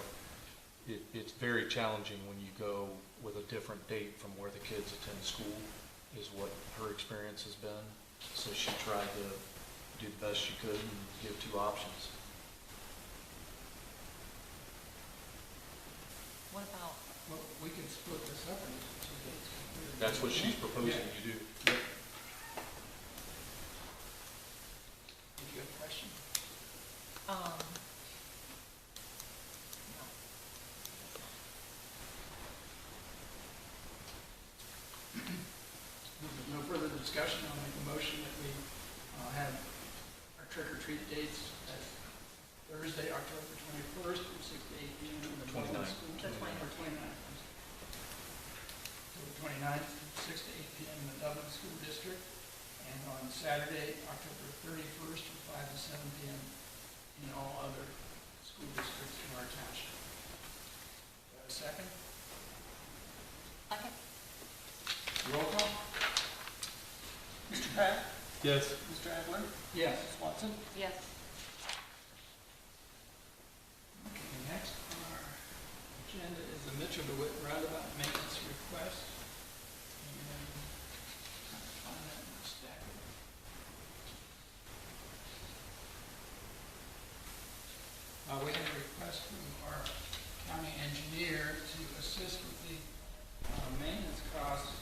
it's very challenging when you go with a different date from where the kids attend school, is what her experience has been. So she tried to do the best she could and give two options. What about, Well, we can split this up into 2 dates. That's what she's proposing you do. Did you have a question? no. If there's no further discussion, I'll make a motion that we have our trick-or-treat dates as Thursday, October 21st from 6 to 8 p.m. in the Dublin 29th. School. The 29th. Or 29th. October 29th from 6 to 8 p.m. in the Dublin School District. on Saturday, October 31st from 5 to 7 p.m. in all other school districts in our township. Do I have a second? Second. Roll call? Mr. Pratt? Yes. Mr. Adler? Yes. Ms. Watson? Yes. Okay, next on our agenda is the Mitchell DeWitt Roundabout Maintenance Request. And trying to find that in the stack. We have a request from our county engineer to assist with the maintenance costs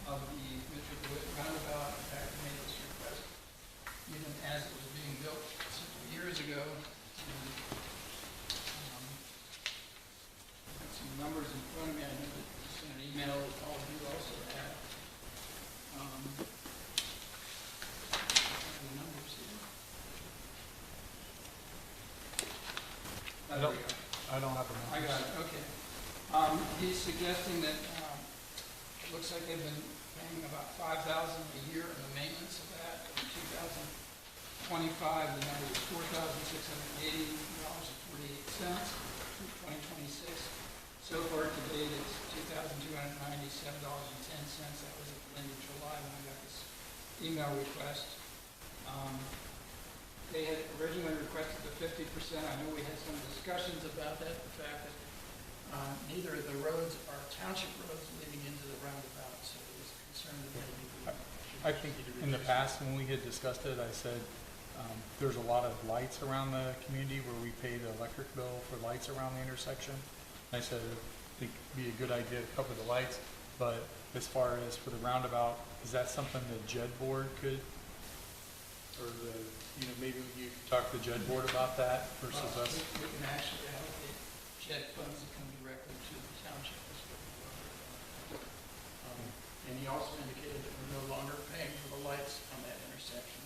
of the Mitchell DeWitt Roundabout. In fact, he made this request even as it was being built several years ago. And, I've got some numbers in front of me. I know that you sent an email that all of you also have. The numbers here. I There don't, we go. I don't have a. I got it, okay. He's suggesting that, it looks like they've been paying about $5,000 a year in the maintenance of that. In 2025, the number was $4,680.48. Through 2026, so far to date, it's $2,297.10. That was at the end of July when I got this email request. They had originally requested the 50%. I know we had some discussions about that, the fact that neither of the roads are township roads leading into the roundabout, so it was concerned that maybe. I think in the past, when we had discussed it, I said, there's a lot of lights around the community where we pay the electric bill for lights around the intersection. I said, I think it'd be a good idea to cover the lights, but as far as for the roundabout, is that something the JED board could, or maybe you could talk to the JED board about that versus us? We can actually allocate JED funds that come directly to the township. And he also indicated that we're no longer paying for the lights on that intersection.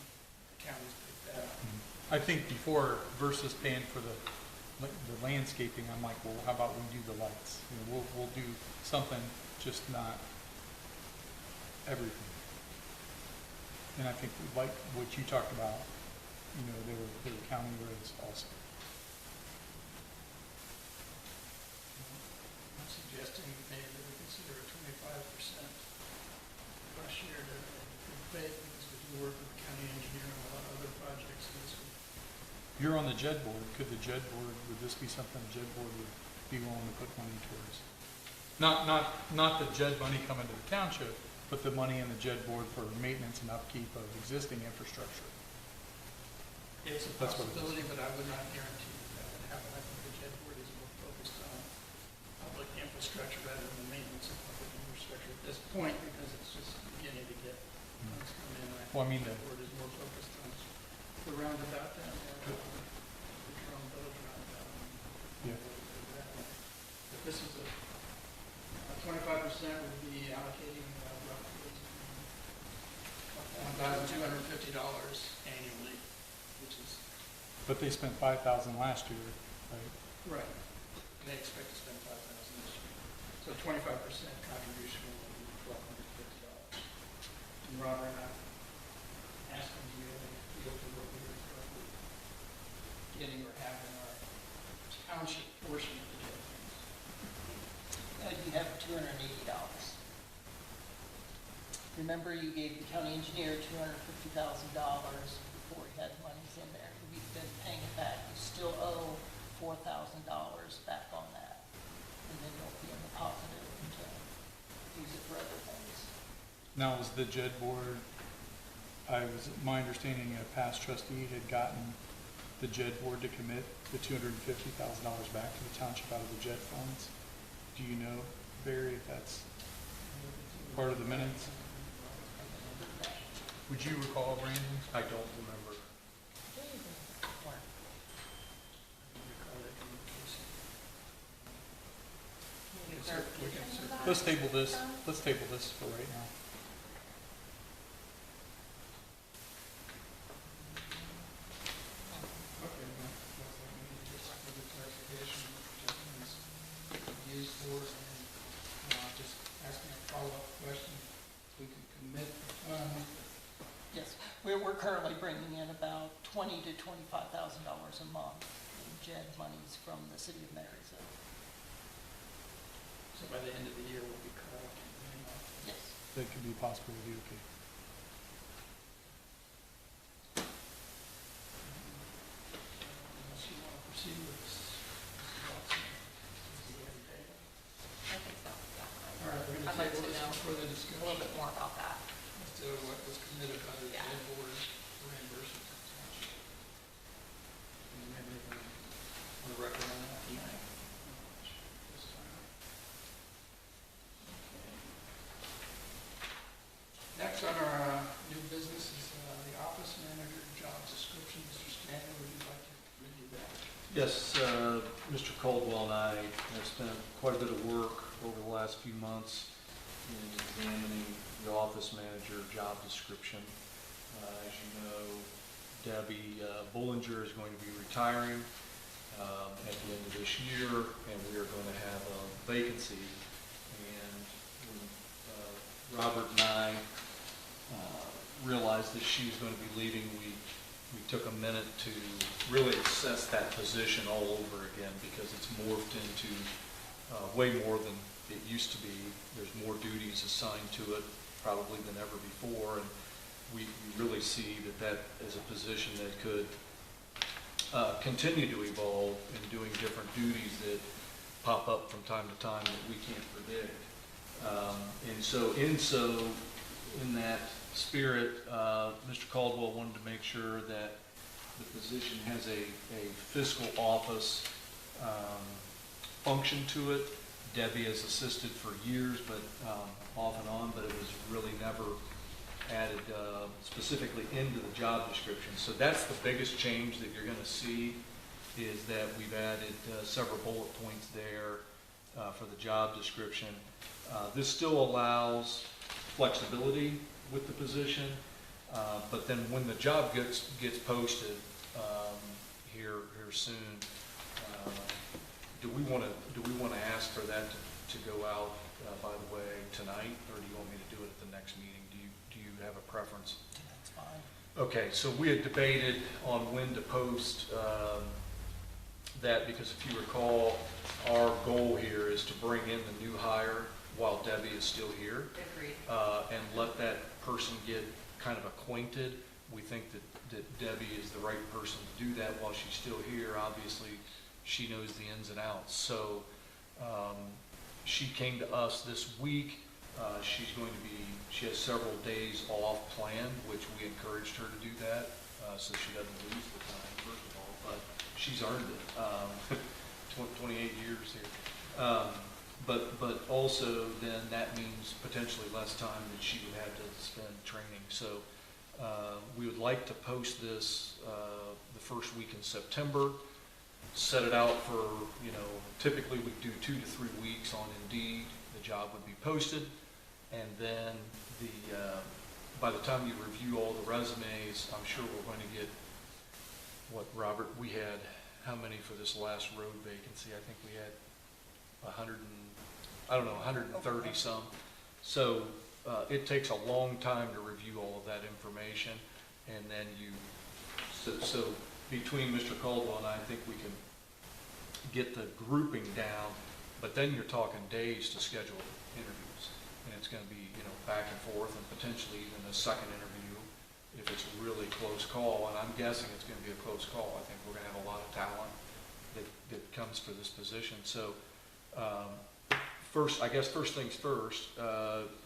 The county's picked that up. I think before versus paying for the landscaping, I'm like, well, how about we do the lights? We'll do something, just not everything. And I think like what you talked about, they were county roads also. I'm suggesting maybe that we consider a 25% plus share to pay, because we do work with the county engineer on a lot of other projects. And this would. You're on the JED board. Could the JED board, would this be something the JED board would be willing to put money towards? Not the JED money coming to the township, but the money in the JED board for maintenance and upkeep of existing infrastructure. It's a That's what it is. possibility, but I would not guarantee that would happen. I think the JED board is more focused on public infrastructure rather than the maintenance of public infrastructure at this point, because it's just beginning to get funds come in. Well, I mean, the board is more focused on the roundabout down there, the Jerome roundabout. Yeah. But this is a 25% would be allocating roughly $1,250 annually, which is. But they spent $5,000 last year, right? Right. They expect to spend $5,000 this year. So 25% contribution will be $1,250. And Robert and I asking you to feel for what we were currently getting or have in our township portion of the jail funds. You have $280. Remember, you gave the county engineer $250,000 before he had monies in there. We've been paying it back. You still owe $4,000 back on that. And then you'll be in the positive and use it for other things. Now, was the JED board, my understanding, a past trustee had gotten the JED board to commit the $250,000 back to the township out of the JED funds. Do you know, Barry, if that's part of the minutes? Would you recall, Brandon? I don't remember. Let's table this. Let's table this for right now. Okay, well, maybe just for the clarification, what the used for, and just asking a follow-up question. We could commit the funds, Yes, we're currently bringing in about $20,000 to $25,000 a month in JED monies from the city of Marysville. So by the end of the year, we'll be collecting, you know. Yes. That could be a possibility, okay. Unless you want to proceed with this. I think so, yeah. All right, we're I'd gonna like table to this know for further a discussion. little bit more about that. As to what was committed by the Yeah. board for reimbursement to the township. And you have anything on the record on that? No. This is fine. Okay. Next on our new business is the office manager job description. Mr. Stanley, would you like to review that? Yes, Mr. Caldwell and I have spent quite a bit of work over the last few months in examining the office manager job description. As you know, Debbie Bullinger is going to be retiring at the end of this year, and we are going to have a vacancy. And when Robert and I realized that she was going to be leaving, we took a minute to really assess that position all over again, because it's morphed into way more than it used to be. There's more duties assigned to it probably than ever before, and we really see that is a position that could continue to evolve in doing different duties that pop up from time to time that we can't predict. In that spirit, Mr. Caldwell wanted to make sure that the position has a fiscal office function to it. Debbie has assisted for years, but off and on, but it was really never added specifically into the job description. So that's the biggest change that you're going to see, is that we've added several bullet points there for the job description. This still allows flexibility with the position, but then when the job gets posted here soon, do we want to ask for that to go out, by the way, tonight, or do you want me to do it at the next meeting? Do you have a preference? That's fine. Okay, so we had debated on when to post that, because if you recall, our goal here is to bring in the new hire while Debbie is still here. Agreed. And let that person get kind of acquainted. We think that Debbie is the right person to do that while she's still here. Obviously, she knows the ins and outs. So she came to us this week. She has several days off planned, which we encouraged her to do that, so she doesn't lose the time, first of all. But she's earned it. 28 years here. But also then that means potentially less time that she would have to spend training. So we would like to post this the first week in September, set it out for, typically we do 2 to 3 weeks on Indeed. The job would be posted, and then by the time you review all the resumes, I'm sure we're going to get, Robert, we had how many for this last road vacancy? I think we had 130 some. So it takes a long time to review all of that information, and then so between Mr. Caldwell and I think we can get the grouping down, but then you're talking days to schedule interviews, and it's going to be back and forth, and potentially even a second interview if it's a really close call, and I'm guessing it's going to be a close call. I think we're going to have a lot of talent that comes for this position. So first things first,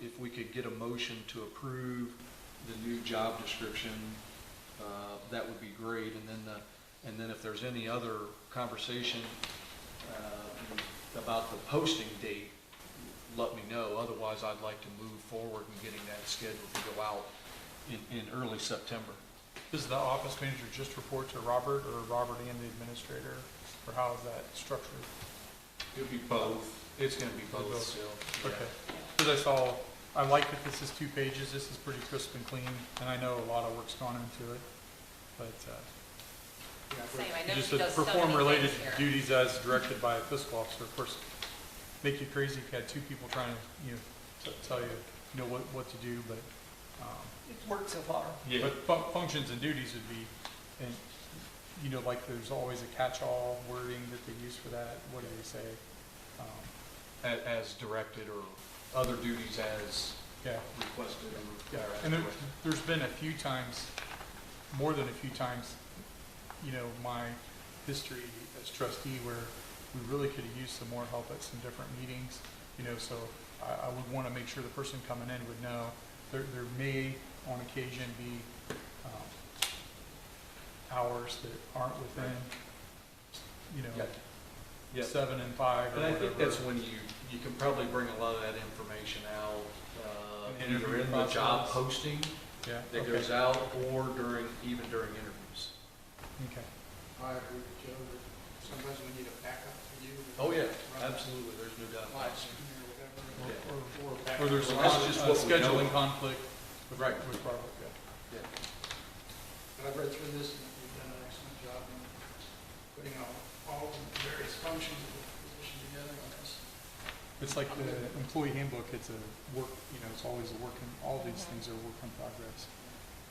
if we could get a motion to approve the new job description, that would be great. And then if there's any other conversation about the posting date, let me know. Otherwise, I'd like to move forward in getting that scheduled to go out in early September. Does the office manager just report to Robert, or Robert and the administrator, or how is that structured? It'll be both. It's going to be both still. Yeah. Okay. Because I like that this is 2 pages. This is pretty crisp and clean, and I know a lot of work's gone into it. But Same, I know just she to does so perform many related things here. duties as directed by a fiscal officer, of course, make you crazy if you had 2 people trying to tell you what to do. But It worked so far. But functions and duties would be, and, you know, like there's always a catch-all wording that they use for that. What do they say? As directed or other duties as Yeah. requested or. Yeah, or as and directed. there's been a few times, more than a few times, you know, my history as trustee where we really could have used some more help at some different meetings, you know, so I would want to make sure the person coming in would know there may on occasion be hours that aren't within, you know, Yeah. Yeah. 7 and 5 or And I think that's whatever. when you can probably bring a lot of that information out, An either interview in the job process. posting Yeah, that okay. goes out or even during interviews. Okay. I agree with Joe that sometimes we need a backup for you. Oh, yeah, Run that absolutely, there's no doubt. Live stream or whatever. Yeah. Or backup. Or there's a Well, that's just what we know. scheduling conflict with Right. Robert, yeah. Yeah. But I've read through this and you've done an excellent job in putting all the various functions of the position together on this. It's like the employee handbook, it's a work, you know, it's always a work in, all these things are work in progress.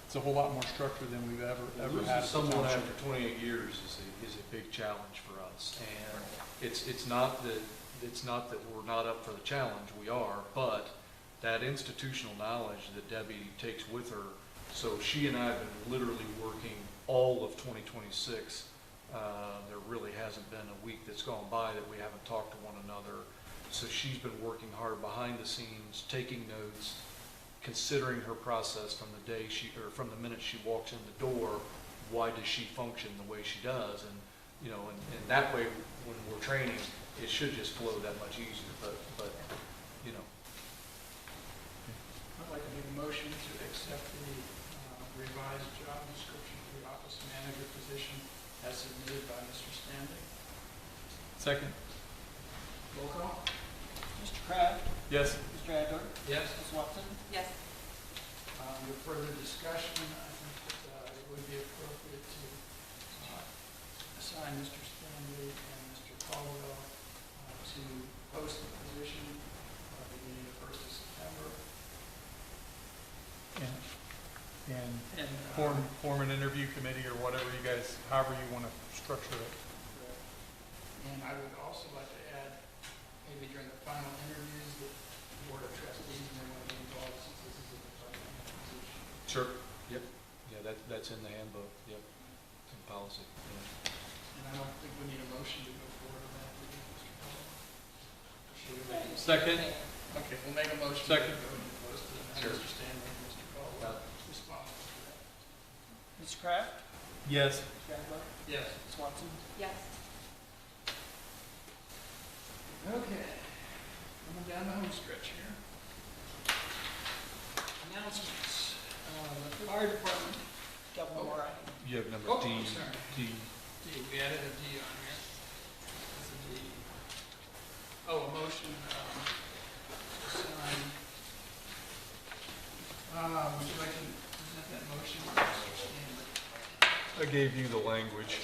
It's a whole lot more structure than we've ever had. Losing at the someone township. after 28 years is a big challenge for us. And it's not that we're not up for the challenge, we are, but that institutional knowledge that Debbie takes with her, so she and I have been literally working all of 2026. There really hasn't been a week that's gone by that we haven't talked to one another. So she's been working hard behind the scenes, taking notes, considering her process from from the minute she walks in the door. Why does she function the way she does? And, you know, and that way, when we're training, it should just flow that much easier, but, you know. I'd like to make a motion to accept the revised job description for the office manager position as submitted by Mr. Stanley. Second, Roll call? Mr. Kraft? yes, Mr. Adler? Yes. Ms. Watson? Yes. With further discussion, I think that it would be appropriate to assign Mr. Stanley and Mr. Caldwell to post the position beginning the 1st of September. and form an interview committee or whatever you guys, however you want to structure it. And I would also like to add, maybe during the final interviews, that the Board of Trustees may want to be involved since this is a department position. Sure. Yep. Yeah, that's in the handbook, yep, in policy. Yeah. And I don't think we need a motion to go forward on that, do we, Mr. Caldwell? Or should we make- Second, Okay, we'll make a motion. Second. To go and post it, and have Sure. Mr. Stanley and Mr. Caldwell responsible for that. Mr. Kraft? yes, Mr. Adler? Yes. Ms. Watson? Yes. Okay, coming down the home stretch here. Announcements. The fire department, Got one more item. You have number Oh, D. I'm sorry. D. we added a D on here. That's a D. Oh, a motion to sign. Would you like to present that motion, Mr. Stanley? I gave you the language.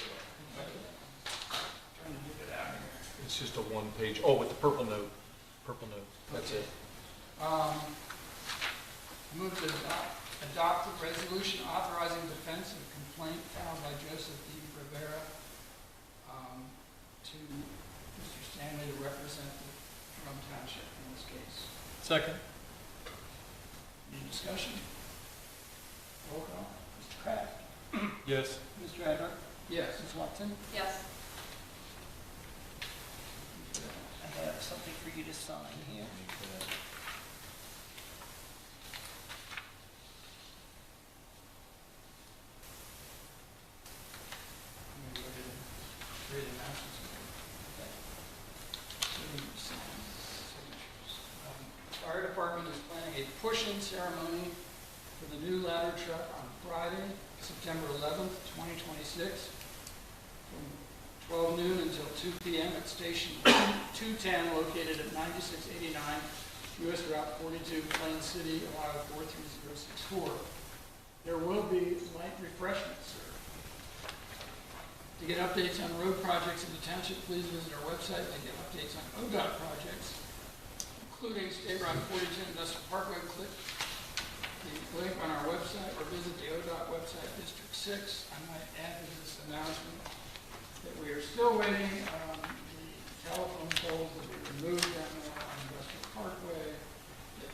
Trying to get it out here. It's just a one-page, oh, with the purple note, that's it. Move to adopt a resolution authorizing defense of complaint filed by Joseph D. Rivera to Mr. Stanley to represent the Jerome Township in this case. second, Any discussion? Roll call. Mr. Kraft? yes, Mr. Adler? Yes. Ms. Watson? Yes. I have something for you to sign here. I'm going to go ahead and read the announcements. Fire department is planning a push-in ceremony for the new ladder truck on Friday, September 11th, 2026, from 12 noon until 2 p.m. at Station 210, located at 9689 U.S. Route 42, Plain City, Ohio 43064. There will be light refreshments served. To get updates on road projects in the township, please visit our website and get updates on ODOT projects, including State Route 42 Industrial Parkway. the link on our website or visit the ODOT website, District 6. I might add to this announcement that we are still waiting on the telephone poles that we removed down there on Industrial Parkway. That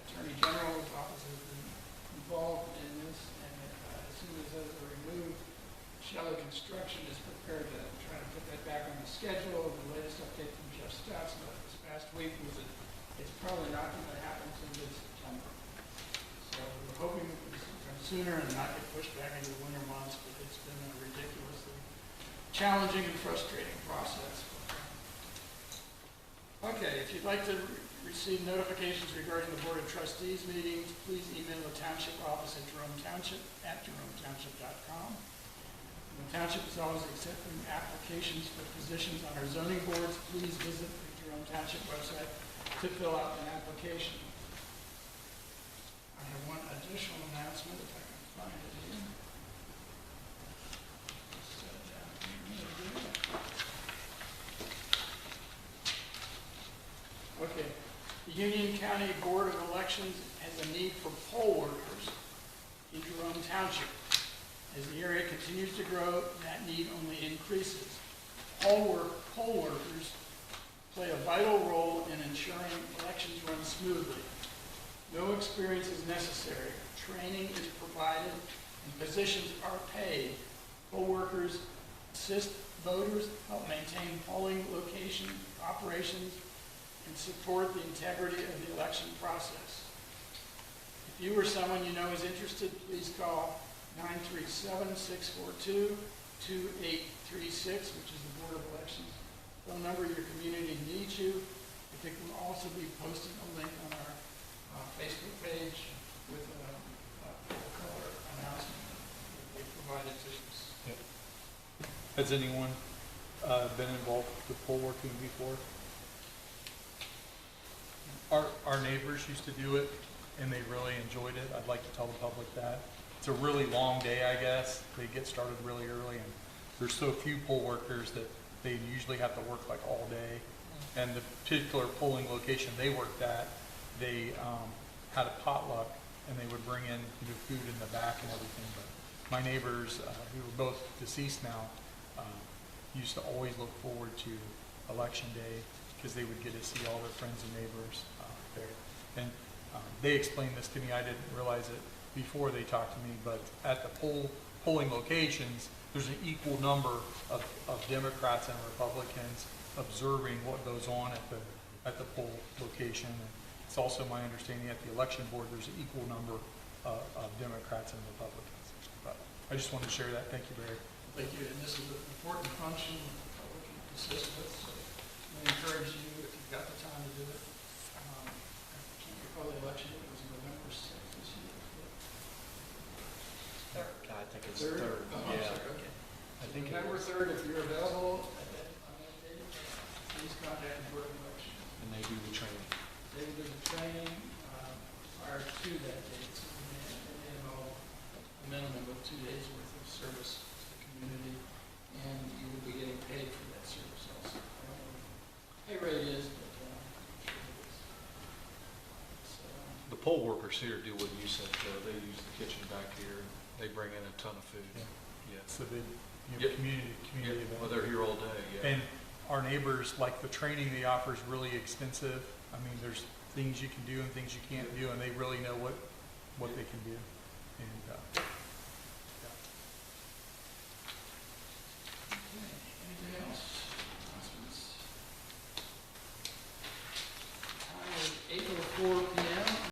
Attorney General's office has been involved in this, and as soon as those are removed, Shelley Construction is prepared to try to put that back on the schedule. The latest update from Jeff Stouts this past week was that it's probably not going to happen until mid-September. So we're hoping it can come sooner and not get pushed back into the winter months, but it's been a ridiculously challenging and frustrating process. Okay, if you'd like to receive notifications regarding the Board of Trustees meetings, please email the Township office at jerometownship@jerometownship.com. The Township is always accepting applications for positions on our zoning boards. Please visit the Jerome Township website to fill out an application. I have one additional announcement, if I can find it here. Set it down here. Okay. The Union County Board of Elections has a need for poll workers in Jerome Township. As the area continues to grow, that need only increases. Poll workers play a vital role in ensuring elections run smoothly. No experience is necessary. Training is provided and positions are paid. Poll workers assist voters, help maintain polling location operations, and support the integrity of the election process. If you or someone you know is interested, please call 937-642-2836, which is the Board of Elections phone number. Your community needs you. I think we'll also be posting a link on our Facebook page with a full-color announcement that we provided to us. Yep. Has anyone been involved with poll working before? Our neighbors used to do it, and they really enjoyed it. I'd like to tell the public that. It's a really long day, I guess. They get started really early, and there's so few poll workers that they usually have to work like all day. And the particular polling location they worked at, they had a potluck, and they would bring in food in the back and everything. But my neighbors, who are both deceased now, used to always look forward to election day because they would get to see all their friends and neighbors there. And they explained this to me. I didn't realize it before they talked to me, but at the polling locations, there's an equal number of Democrats and Republicans observing what goes on at the poll location. And it's also my understanding at the election board, there's an equal number of Democrats and Republicans. But I just wanted to share that. Thank you, Barry. Thank you. And this is an important function that we can assist with. So we encourage you, if you've got the time to do it. I can't recall the election. It was November 6th this year. I think it's Third? third. Oh, I'm sorry, okay. I think it November is. 3rd, if you're available on that date, please contact the Board of Elections. And they do the training. They will do the training prior to that date, so they may involve a minimum of 2 days worth of service to the community, and you will be getting paid for that service also. I don't know what the pay rate is, but I'm sure it is. So, The poll workers here do what you said, Joe. They use the kitchen back here. They bring in a ton of food. Yeah. Yeah. So they, Yep. community Yeah, well, event. they're here all day, yeah. And our neighbors, like the training they offer is really extensive. I mean, there's things you can do and things you can't do, and they really know what they can do. And